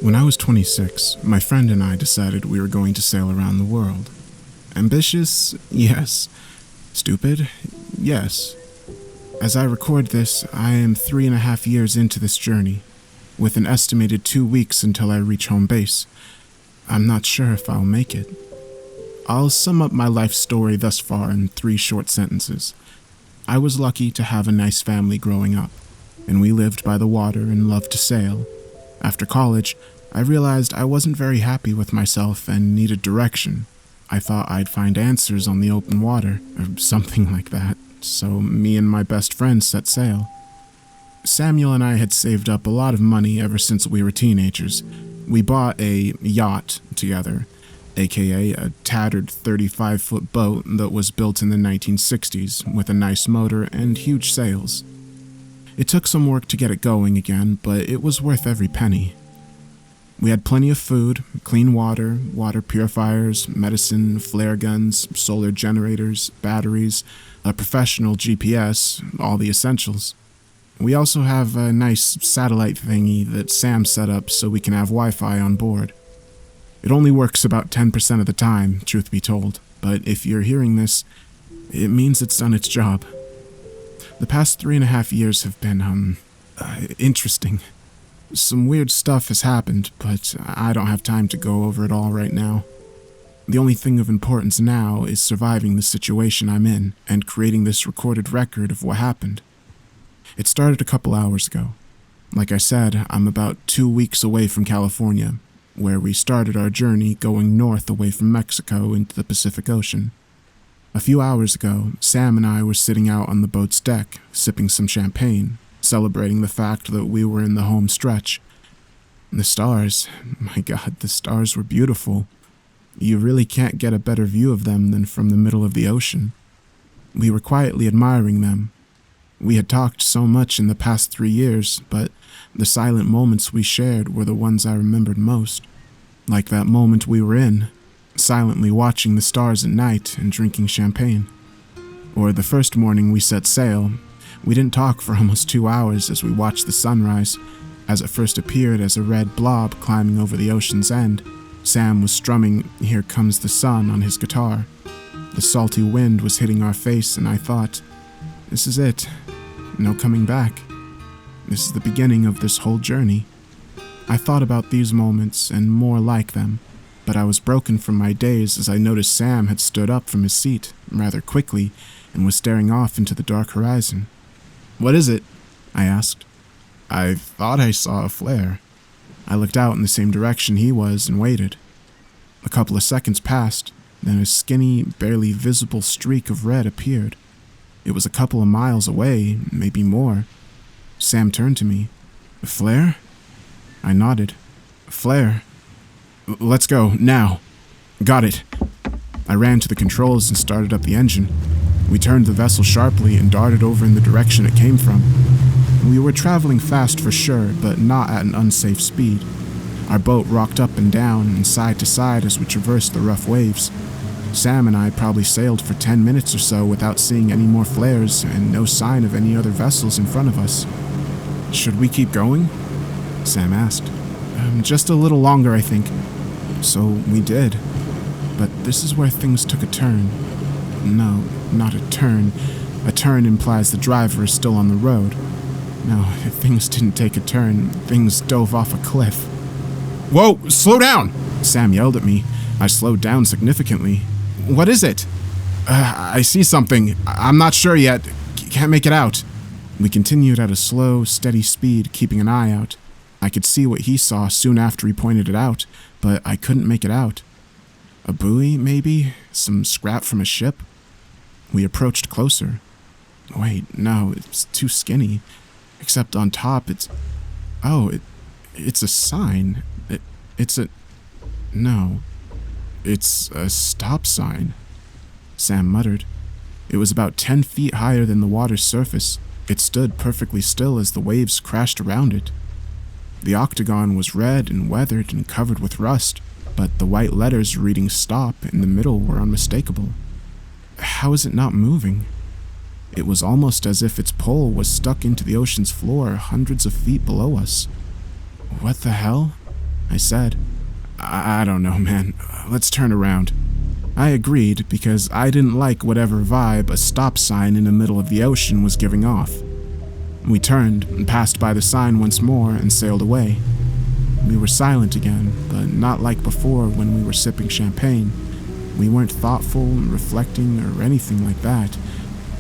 When I was 26, my friend and I decided we were going to sail around the world. Ambitious? Yes. Stupid? Yes. As I record this, I am 3.5 years into this journey, with an estimated 2 weeks until I reach home base. I'm not sure if I'll make it. I'll sum up my life story thus far in 3 short sentences. I was lucky to have a nice family growing up, and we lived by the water and loved to sail. After college, I realized I wasn't very happy with myself and needed direction. I thought I'd find answers on the open water, or something like that, so me and my best friend set sail. Samuel and I had saved up a lot of money ever since we were teenagers. We bought a yacht together, aka a tattered 35-foot boat that was built in the 1960s with a nice motor and huge sails. It took some work to get it going again, but it was worth every penny. We had plenty of food, clean water, water purifiers, medicine, flare guns, solar generators, batteries, a professional GPS, all the essentials. We also have a nice satellite thingy that Sam set up so we can have Wi-Fi on board. It only works about 10% of the time, truth be told, but if you're hearing this, it means it's done its job. The past 3.5 years have been, interesting. Some weird stuff has happened, but I don't have time to go over it all right now. The only thing of importance now is surviving the situation I'm in and creating this recorded record of what happened. It started a couple hours ago. Like I said, I'm about 2 weeks away from California, where we started our journey going north away from Mexico into the Pacific Ocean. A few hours ago, Sam and I were sitting out on the boat's deck, sipping some champagne, celebrating the fact that we were in the home stretch. The stars, my God, the stars were beautiful. You really can't get a better view of them than from the middle of the ocean. We were quietly admiring them. We had talked so much in the past 3 years, but the silent moments we shared were the ones I remembered most. Like that moment we were in, silently watching the stars at night and drinking champagne. Or the first morning we set sail. We didn't talk for almost 2 hours as we watched the sunrise, as it first appeared as a red blob climbing over the ocean's end. Sam was strumming "Here Comes the Sun" on his guitar. The salty wind was hitting our face, and I thought, this is it. No coming back. This is the beginning of this whole journey. I thought about these moments and more like them, but I was broken from my daze as I noticed Sam had stood up from his seat rather quickly and was staring off into the dark horizon. "What is it?" I asked. "I thought I saw a flare." I looked out in the same direction he was and waited. A couple of seconds passed, then a skinny, barely visible streak of red appeared. It was a couple of miles away, maybe more. Sam turned to me. "A flare?" I nodded. "A flare. Let's go, now." "Got it." I ran to the controls and started up the engine. We turned the vessel sharply and darted over in the direction it came from. We were traveling fast for sure, but not at an unsafe speed. Our boat rocked up and down and side to side as we traversed the rough waves. Sam and I probably sailed for 10 minutes or so without seeing any more flares and no sign of any other vessels in front of us. "Should we keep going?" Sam asked. Just a little longer, I think." So we did. But this is where things took a turn. No, not a turn. A turn implies the driver is still on the road. No, things didn't take a turn. Things dove off a cliff. "Whoa, slow down!" Sam yelled at me. I slowed down significantly. "What is it?" I see something. I'm not sure yet. Can't make it out." We continued at a slow, steady speed, keeping an eye out. I could see what he saw soon after he pointed it out, but I couldn't make it out. A buoy, maybe? Some scrap from a ship? We approached closer. Wait, no, it's too skinny. Except on top, it's a sign. It's a stop sign. Sam muttered. It was about 10 feet higher than the water's surface. It stood perfectly still as the waves crashed around it. The octagon was red and weathered and covered with rust, but the white letters reading "stop" in the middle were unmistakable. How is it not moving? It was almost as if its pole was stuck into the ocean's floor hundreds of feet below us. What the hell? I said. I don't know, man. Let's turn around. I agreed because I didn't like whatever vibe a stop sign in the middle of the ocean was giving off. We turned and passed by the sign once more and sailed away. We were silent again, but not like before when we were sipping champagne. We weren't thoughtful, reflecting, or anything like that.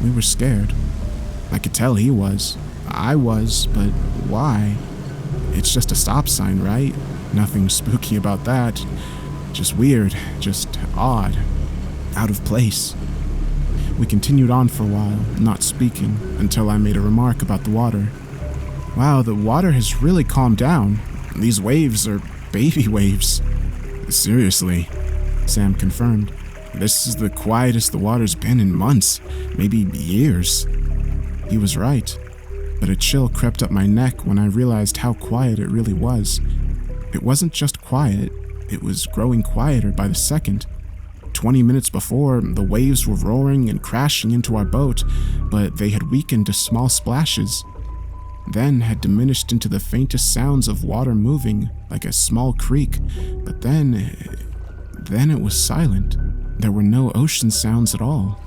We were scared. I could tell he was. I was, but why? It's just a stop sign, right? Nothing spooky about that. Just weird, just odd, out of place. We continued on for a while, not speaking, until I made a remark about the water. Wow, the water has really calmed down. These waves are baby waves. Seriously, Sam confirmed. This is the quietest the water's been in months, maybe years. He was right, but a chill crept up my neck when I realized how quiet it really was. It wasn't just quiet, it was growing quieter by the second. 20 minutes before, the waves were roaring and crashing into our boat, but they had weakened to small splashes, then had diminished into the faintest sounds of water moving, like a small creak, but then it was silent. There were no ocean sounds at all.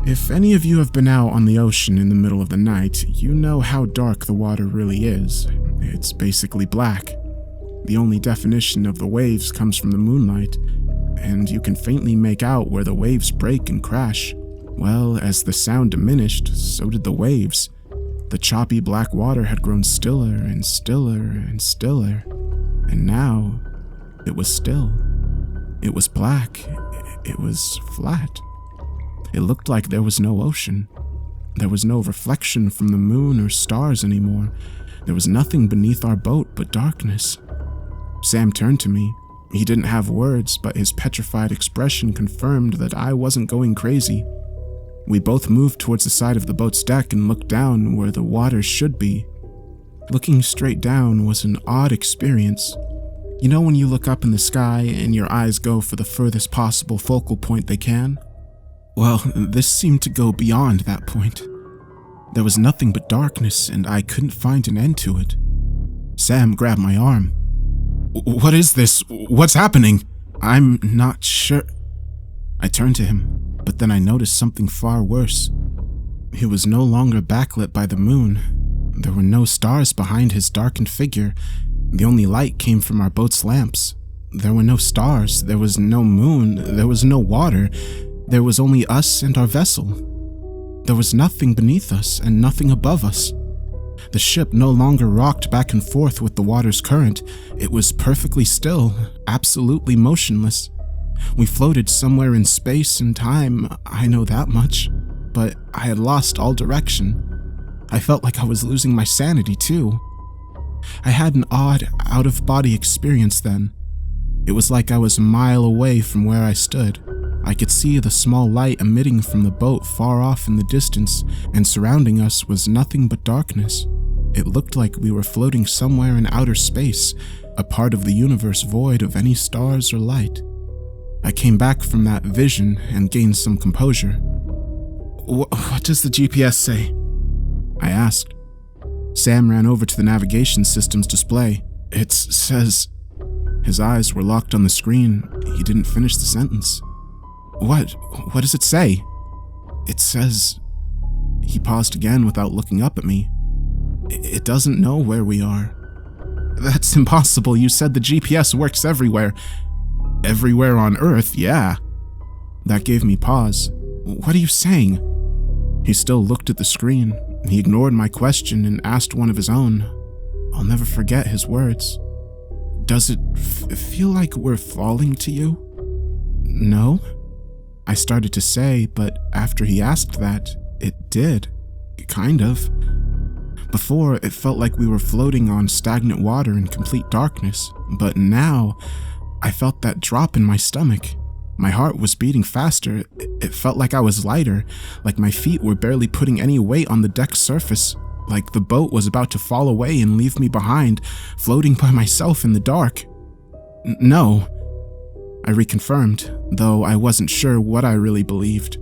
If any of you have been out on the ocean in the middle of the night, you know how dark the water really is. It's basically black. The only definition of the waves comes from the moonlight, and you can faintly make out where the waves break and crash. Well, as the sound diminished, so did the waves. The choppy black water had grown stiller and stiller and stiller, and now it was still. It was black. It was flat. It looked like there was no ocean. There was no reflection from the moon or stars anymore. There was nothing beneath our boat but darkness. Sam turned to me. He didn't have words, but his petrified expression confirmed that I wasn't going crazy. We both moved towards the side of the boat's deck and looked down where the water should be. Looking straight down was an odd experience. You know when you look up in the sky and your eyes go for the furthest possible focal point they can? Well, this seemed to go beyond that point. There was nothing but darkness, and I couldn't find an end to it. Sam grabbed my arm. What is this? What's happening? I'm not sure. I turned to him, but then I noticed something far worse. He was no longer backlit by the moon. There were no stars behind his darkened figure. The only light came from our boat's lamps. There were no stars, there was no moon, there was no water. There was only us and our vessel. There was nothing beneath us and nothing above us. The ship no longer rocked back and forth with the water's current. It was perfectly still, absolutely motionless. We floated somewhere in space and time, I know that much, but I had lost all direction. I felt like I was losing my sanity too. I had an odd, out-of-body experience then. It was like I was a mile away from where I stood. I could see the small light emitting from the boat far off in the distance, and surrounding us was nothing but darkness. It looked like we were floating somewhere in outer space, a part of the universe void of any stars or light. I came back from that vision and gained some composure. What does the GPS say? I asked. Sam ran over to the navigation system's display. It says... His eyes were locked on the screen. He didn't finish the sentence. What does it say? It says... He paused again without looking up at me. It doesn't know where we are. That's impossible. You said the GPS works everywhere. Everywhere on Earth, yeah. That gave me pause. What are you saying? He still looked at the screen. He ignored my question and asked one of his own. I'll never forget his words. Does it feel like we're falling to you? No, I started to say, but after he asked that, it did. Kind of. Before, it felt like we were floating on stagnant water in complete darkness, but now, I felt that drop in my stomach. My heart was beating faster. It felt like I was lighter, like my feet were barely putting any weight on the deck's surface, like the boat was about to fall away and leave me behind, floating by myself in the dark. No, I reconfirmed, though I wasn't sure what I really believed.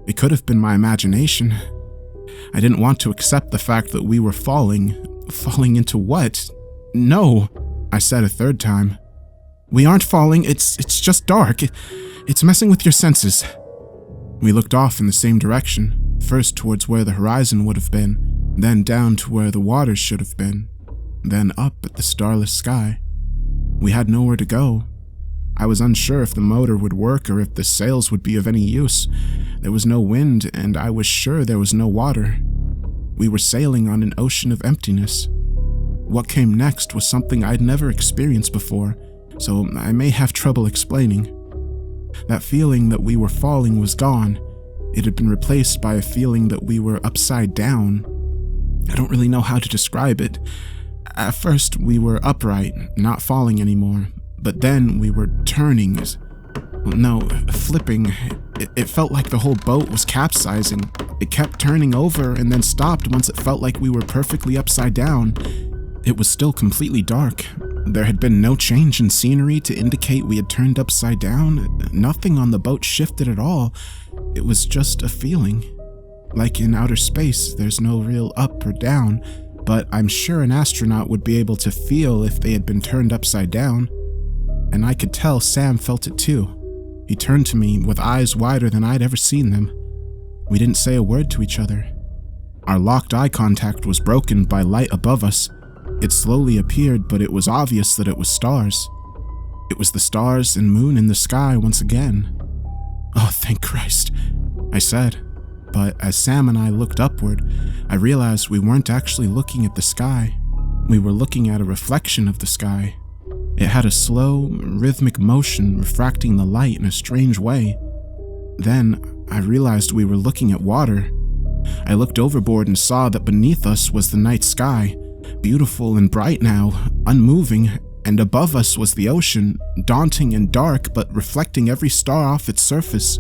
It could have been my imagination. I didn't want to accept the fact that we were falling into what? No, I said a third time. We aren't falling, it's just dark. It's messing with your senses. We looked off in the same direction, first towards where the horizon would have been, then down to where the water should have been, then up at the starless sky. We had nowhere to go. I was unsure if the motor would work or if the sails would be of any use. There was no wind, and I was sure there was no water. We were sailing on an ocean of emptiness. What came next was something I'd never experienced before, so I may have trouble explaining. That feeling that we were falling was gone. It had been replaced by a feeling that we were upside down. I don't really know how to describe it. At first, we were upright, not falling anymore, but then we were turning. No, flipping. It felt like the whole boat was capsizing. It kept turning over and then stopped once it felt like we were perfectly upside down. It was still completely dark. There had been no change in scenery to indicate we had turned upside down. Nothing on the boat shifted at all. It was just a feeling. Like in outer space, there's no real up or down, but I'm sure an astronaut would be able to feel if they had been turned upside down. And I could tell Sam felt it too. He turned to me with eyes wider than I'd ever seen them. We didn't say a word to each other. Our locked eye contact was broken by light above us. It slowly appeared, but it was obvious that it was stars. It was the stars and moon in the sky once again. Oh, thank Christ, I said. But as Sam and I looked upward, I realized we weren't actually looking at the sky. We were looking at a reflection of the sky. It had a slow, rhythmic motion refracting the light in a strange way. Then, I realized we were looking at water. I looked overboard and saw that beneath us was the night sky, beautiful and bright now, unmoving, and above us was the ocean, daunting and dark but reflecting every star off its surface.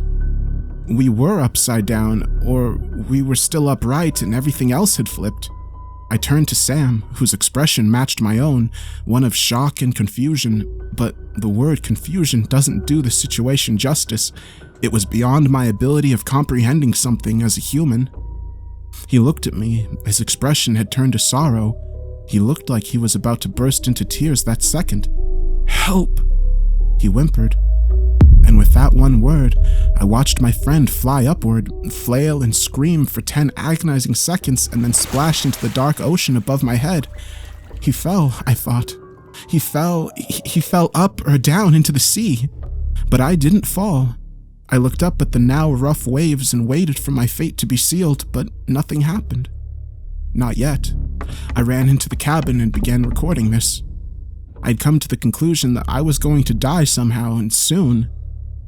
We were upside down, or we were still upright and everything else had flipped. I turned to Sam, whose expression matched my own, one of shock and confusion, but the word confusion doesn't do the situation justice. It was beyond my ability of comprehending something as a human. He looked at me. His expression had turned to sorrow. He looked like he was about to burst into tears that second. "Help!" he whimpered. And with that one word, I watched my friend fly upward, flail and scream for 10 agonizing seconds, and then splash into the dark ocean above my head. He fell, I thought. He fell up or down into the sea. But I didn't fall. I looked up at the now rough waves and waited for my fate to be sealed, but nothing happened. Not yet. I ran into the cabin and began recording this. I'd come to the conclusion that I was going to die somehow, and soon.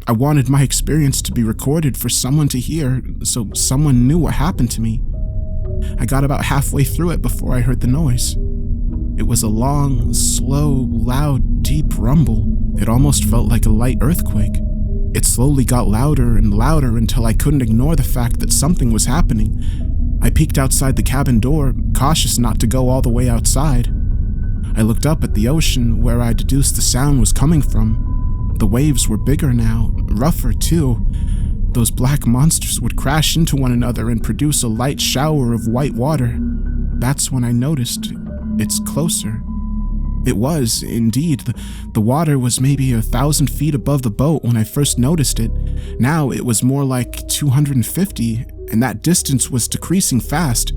I wanted my experience to be recorded for someone to hear, so someone knew what happened to me. I got about halfway through it before I heard the noise. It was a long, slow, loud, deep rumble. It almost felt like a light earthquake. It slowly got louder and louder until I couldn't ignore the fact that something was happening. I peeked outside the cabin door, cautious not to go all the way outside. I looked up at the ocean where I deduced the sound was coming from. The waves were bigger now, rougher too. Those black monsters would crash into one another and produce a light shower of white water. That's when I noticed it's closer. It was, indeed. The water was maybe 1,000 feet above the boat when I first noticed it. Now it was more like 250, and that distance was decreasing fast.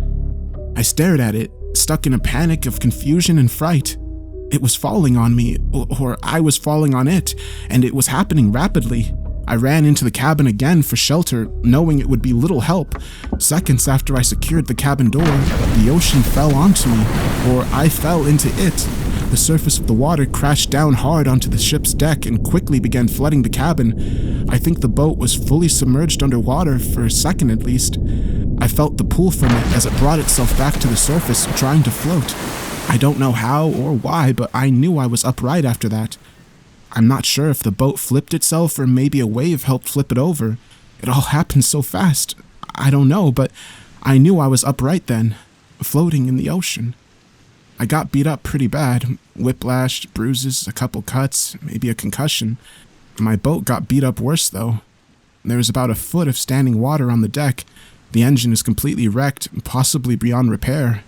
I stared at it, stuck in a panic of confusion and fright. It was falling on me, or I was falling on it, and it was happening rapidly. I ran into the cabin again for shelter, knowing it would be little help. Seconds after I secured the cabin door, the ocean fell onto me, or I fell into it. The surface of the water crashed down hard onto the ship's deck and quickly began flooding the cabin. I think the boat was fully submerged underwater for a second at least. I felt the pull from it as it brought itself back to the surface, trying to float. I don't know how or why, but I knew I was upright after that. I'm not sure if the boat flipped itself or maybe a wave helped flip it over. It all happened so fast. I don't know, but I knew I was upright then, floating in the ocean. I got beat up pretty bad. Whiplash, bruises, a couple cuts, maybe a concussion. My boat got beat up worse though. There was about a foot of standing water on the deck. The engine is completely wrecked, possibly beyond repair.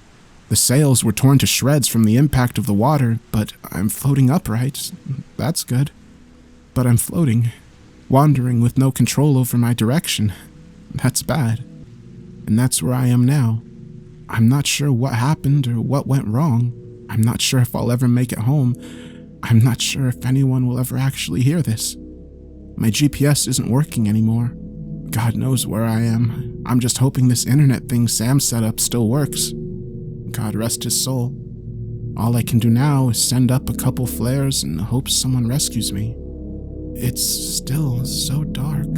The sails were torn to shreds from the impact of the water, but I'm floating upright. That's good. But I'm floating, wandering with no control over my direction. That's bad. And that's where I am now. I'm not sure what happened or what went wrong. I'm not sure if I'll ever make it home. I'm not sure if anyone will ever actually hear this. My GPS isn't working anymore. God knows where I am. I'm just hoping this internet thing Sam set up still works. God rest his soul. All I can do now is send up a couple flares and hope someone rescues me. It's still so dark.